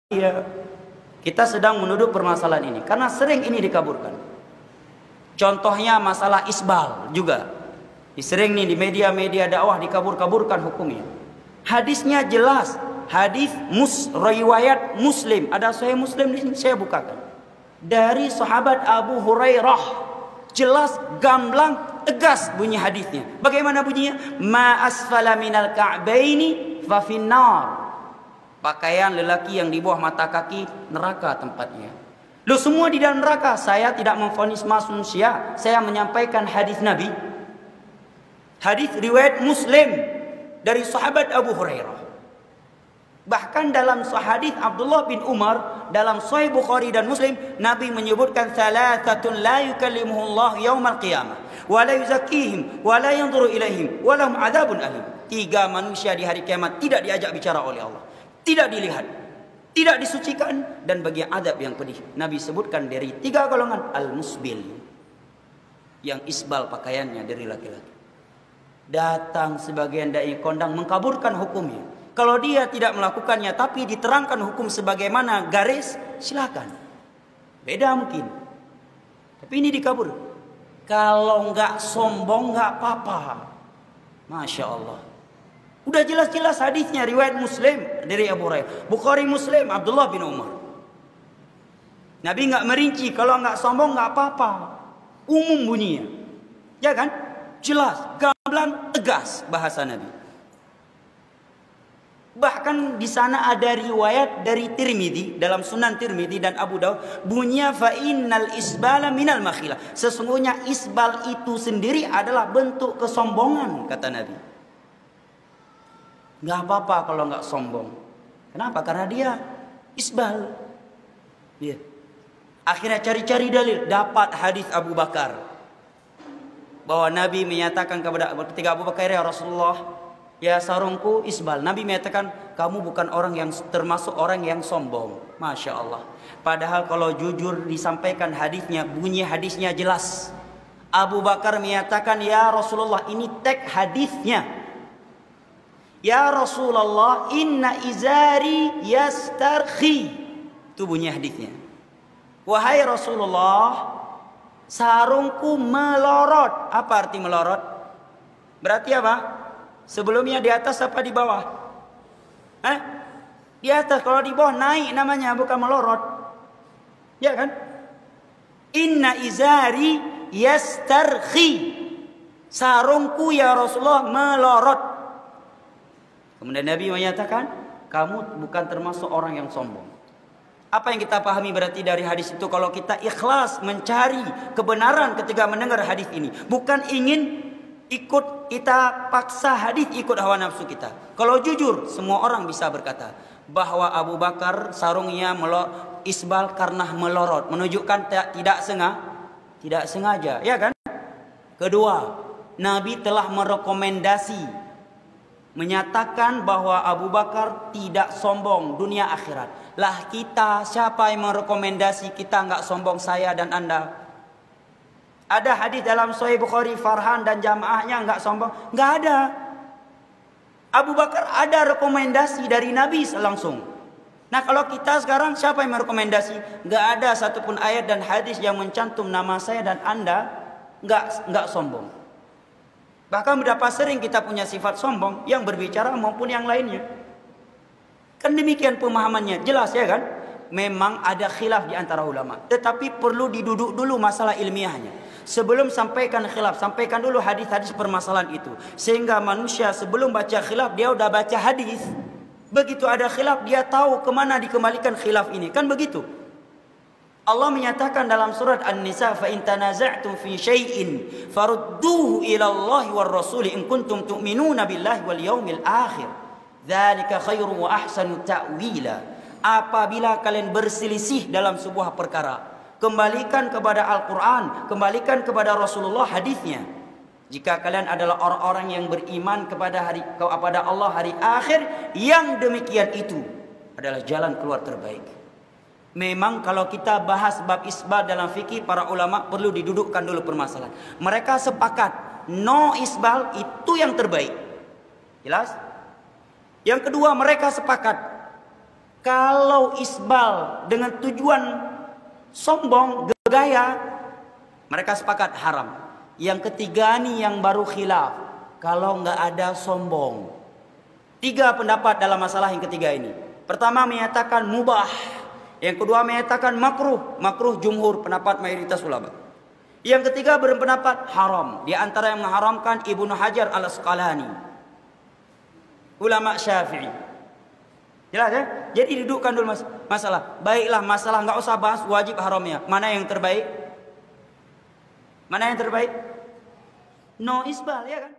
Iya, kita sedang menuduh permasalahan ini karena sering ini dikaburkan. Contohnya masalah isbal juga. Sering nih di media-media dakwah dikabur-kaburkan hukumnya. Hadisnya jelas, hadis riwayat Muslim. Ada Sahih Muslim di sini saya bukakan. Dari sahabat Abu Hurairah. Jelas, gamblang, tegas bunyi hadisnya. Bagaimana bunyinya? Ma asfala minal ka'baini fa finnar. Pakaian lelaki yang di bawah mata kaki neraka tempatnya. Lu semua di dalam neraka. Saya tidak memvonis manusia, saya menyampaikan hadis Nabi. Hadis riwayat Muslim dari sahabat Abu Hurairah. Bahkan dalam hadis Abdullah bin Umar dalam Sahih Bukhari dan Muslim, Nabi menyebutkan thalathatun la yukallimuhullah yaumal qiyamah wa la yuzakkihim wa la yanzuru ilaihim wa lahum adzabun alim. 3 manusia di hari kiamat tidak diajak bicara oleh Allah, tidak dilihat, tidak disucikan, dan bagi adab yang pedih. Nabi sebutkan dari 3 golongan. Al-musbil, yang isbal pakaiannya dari laki-laki. Datang sebagian dai kondang mengkaburkan hukumnya. Kalau dia tidak melakukannya tapi diterangkan hukum sebagaimana garis, silakan. Beda mungkin. Tapi ini dikabur. Kalau nggak sombong nggak apa-apa. Masya Allah. Udah jelas-jelas hadisnya riwayat Muslim dari Abu Hurairah. Bukhari Muslim Abdullah bin Umar. Nabi nggak merinci, kalau nggak sombong nggak apa-apa. Umum bunyinya. Ya kan? Jelas, gamblang, tegas bahasa Nabi. Bahkan di sana ada riwayat dari Tirmidzi dalam Sunan Tirmidzi dan Abu Daud, bunyinya fa innal isbala minal makhilah. Sesungguhnya isbal itu sendiri adalah bentuk kesombongan, kata Nabi. Nggak apa-apa kalau nggak sombong. Kenapa? Karena dia isbal. Dia. Akhirnya cari-cari dalil, dapat hadis Abu Bakar bahwa Nabi menyatakan ketika Abu Bakar, ya Rasulullah, ya sarungku isbal. Nabi menyatakan kamu bukan orang yang termasuk orang yang sombong. Masya Allah. Padahal kalau jujur disampaikan hadisnya, bunyi hadisnya jelas. Abu Bakar menyatakan, ya Rasulullah, ini teks hadisnya. Ya Rasulullah, inna izari yastarkhi. Itu bunyi hadisnya. Wahai Rasulullah, sarungku melorot. Apa arti melorot? Berarti apa? Sebelumnya di atas apa di bawah? Di atas. Kalau di bawah naik namanya, bukan melorot. Ya kan? Inna izari yastarkhi. Sarungku ya Rasulullah melorot. Kemudian Nabi menyatakan, kamu bukan termasuk orang yang sombong. Apa yang kita pahami berarti dari hadis itu? Kalau kita ikhlas mencari kebenaran ketika mendengar hadis ini, bukan ingin ikut kita paksa hadis ikut hawa nafsu kita. Kalau jujur, semua orang bisa berkata bahwa Abu Bakar sarungnya isbal karena melorot, menunjukkan tidak sengaja, ya kan? Kedua, Nabi telah merekomendasi, menyatakan bahwa Abu Bakar tidak sombong dunia akhirat. Lah kita, siapa yang merekomendasi kita nggak sombong, saya dan Anda? Ada hadis dalam Sahih Bukhari, Farhan dan jamaahnya nggak sombong? Nggak ada. Abu Bakar ada rekomendasi dari Nabi langsung. Nah kalau kita sekarang, siapa yang merekomendasi? Nggak ada satupun ayat dan hadis yang mencantum nama saya dan Anda nggak sombong. Bahkan berapa sering kita punya sifat sombong, yang berbicara maupun yang lainnya. Kan demikian pemahamannya, jelas ya kan? Memang ada khilaf di antara ulama, tetapi perlu diduduk dulu masalah ilmiahnya. Sebelum sampaikan khilaf, sampaikan dulu hadis-hadis permasalahan itu. Sehingga manusia sebelum baca khilaf, dia udah baca hadis. Begitu ada khilaf, dia tahu kemana dikembalikan khilaf ini. Kan begitu. Allah menyatakan dalam surat An-Nisa, fa in tanaza'tum fi syai'in farudduhu ila Allah war rasul in kuntum tu'minuna billahi wal yaumil akhir. Dzalika khairu wa ahsanu ta'wila. Apabila kalian berselisih dalam sebuah perkara, kembalikan kepada Al-Qur'an, kembalikan kepada Rasulullah hadisnya. Jika kalian adalah orang-orang yang beriman kepada Allah hari akhir, yang demikian itu adalah jalan keluar terbaik. Memang kalau kita bahas bab isbal dalam fikih, para ulama perlu didudukkan dulu permasalahan. Mereka sepakat no isbal itu yang terbaik. Jelas? Yang kedua, mereka sepakat Kalau isbal dengan tujuan sombong, gaya, mereka sepakat haram. Yang ketiga nih yang baru khilaf. Kalau nggak ada sombong. 3 pendapat dalam masalah yang ketiga ini. Pertama menyatakan mubah. Yang kedua menyatakan makruh. Makruh jumhur, pendapat mayoritas ulama. Yang ketiga berpendapat haram. Di antara yang mengharamkan Ibnu Hajar al-Asqalani, ulama Syafi'i. Jelas ya? Jadi dudukkan dulu masalah. Baiklah, masalah nggak usah bahas wajib haramnya. Mana yang terbaik? Mana yang terbaik? No isbal, ya kan?